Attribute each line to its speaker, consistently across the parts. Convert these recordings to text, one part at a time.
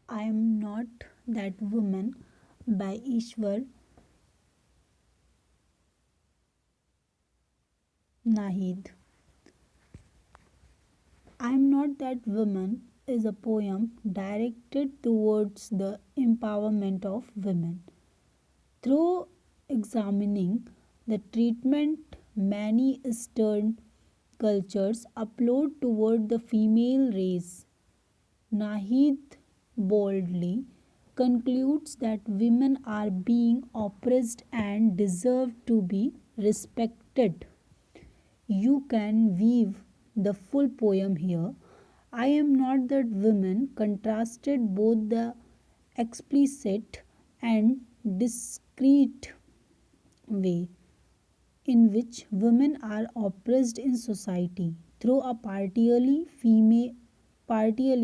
Speaker 1: I am not that woman by Ishwar Nahid. I am not that woman is a poem directed towards the empowerment of women. Through examining the treatment many Eastern cultures upload toward the female race, Nahid boldly concludes that women are being oppressed and deserve to be respected. You can weave the full poem here. I am not that woman contrasted both the explicit and discreet way in which women are oppressed in society through a partially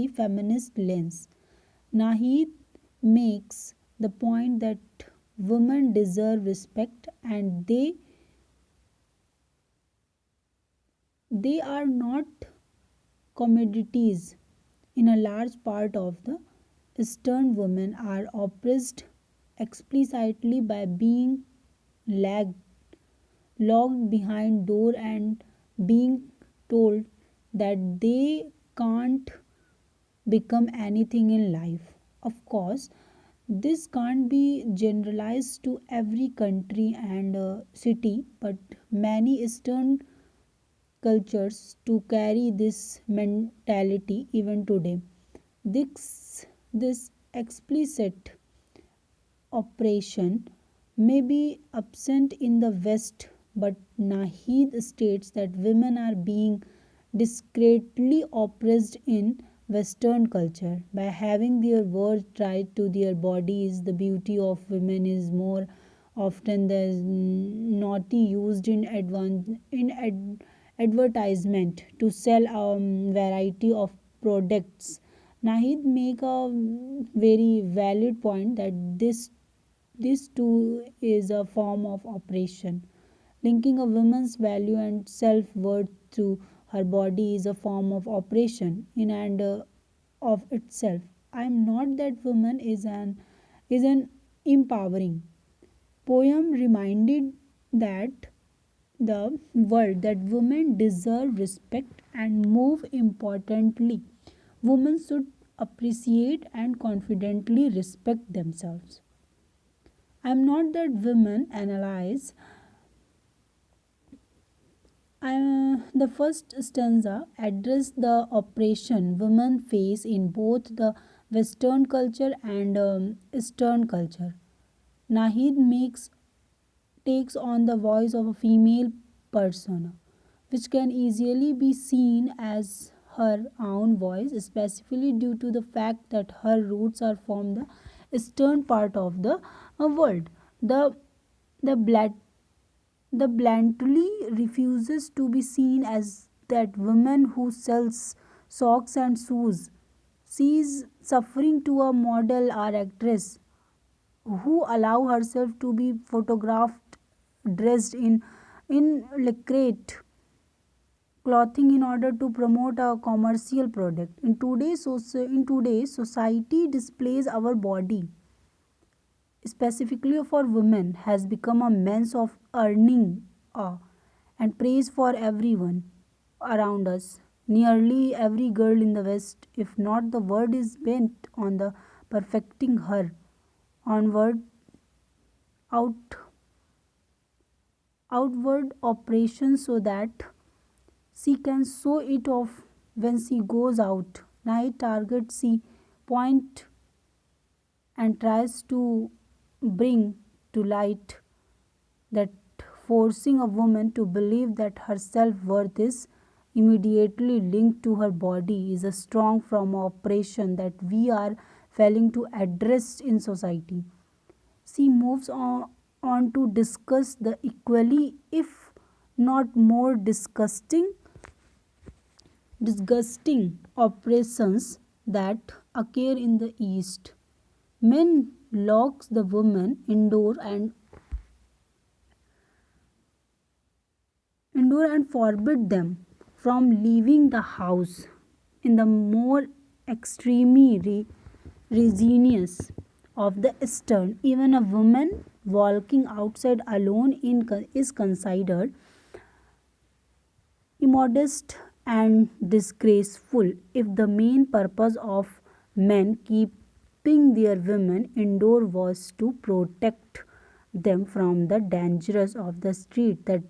Speaker 1: feminist lens. Nahid makes the point that women deserve respect and they are not commodities. In a large part of the Eastern, women are oppressed explicitly by being lagged, locked behind door and being told that they can't become anything in life. Of course, this can't be generalized to every country and city, but many Eastern cultures to carry this mentality even today. This explicit oppression may be absent in the West, but Nahid states that women are being discreetly oppressed in Western culture by having their words tied to their bodies. The beauty of women is more often than not used in advertisement to sell a variety of products. Nahid make a very valid point that this too is a form of oppression. Linking a woman's value and self worth to her body is a form of oppression in and of itself. I am not that woman is an empowering poem reminded that the world that women deserve respect and move importantly. Women should appreciate and confidently respect themselves. I am not that women analyze. The first stanza address the oppression women face in both the Western culture and Eastern culture. Nahid makes takes on the voice of a female persona, which can easily be seen as her own voice, especially due to the fact that her roots are from the eastern part of the world. The the blat the bluntly refuses to be seen as that woman who sells socks and shoes. She is suffering to a model or actress who allow herself to be photographed dressed in lacquerate clothing in order to promote a commercial product. In today's society displays our body specifically for women has become a means of earning uh, and praise for everyone around us. Nearly every girl in the West, if not the world, is bent on the perfecting her onward out outward operation so that she can show it off when she goes out. Night targets she point and tries to bring to light that forcing a woman to believe that her self-worth is immediately linked to her body is a strong form of oppression that we are failing to address in society. She moves on to discuss the equally, if not more disgusting operations that occur in the East. Men locks the women indoor and forbid them from leaving the house. In the more extremely resiness of the Eastern. Even a woman walking outside alone is considered immodest and disgraceful if the main purpose of men keeping their women indoor was to protect them from the dangers of the street. That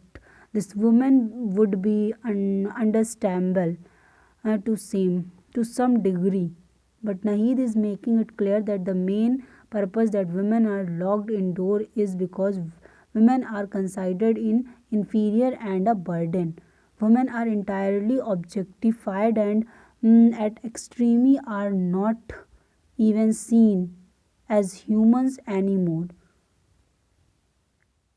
Speaker 1: this woman would be understandable to some degree, but Nahid is making it clear that the main purpose that women are locked indoor is because women are considered inferior and a burden. Women are entirely objectified and at extreme are not even seen as humans anymore,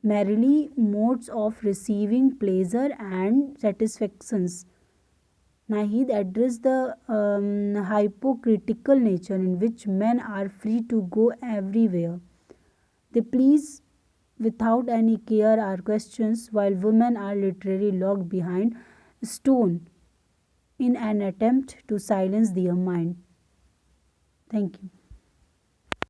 Speaker 1: merely modes of receiving pleasure and satisfactions. Nahid addressed the hypocritical nature in which men are free to go everywhere they please without any care or questions, while women are literally locked behind stone in an attempt to silence their mind. Thank you.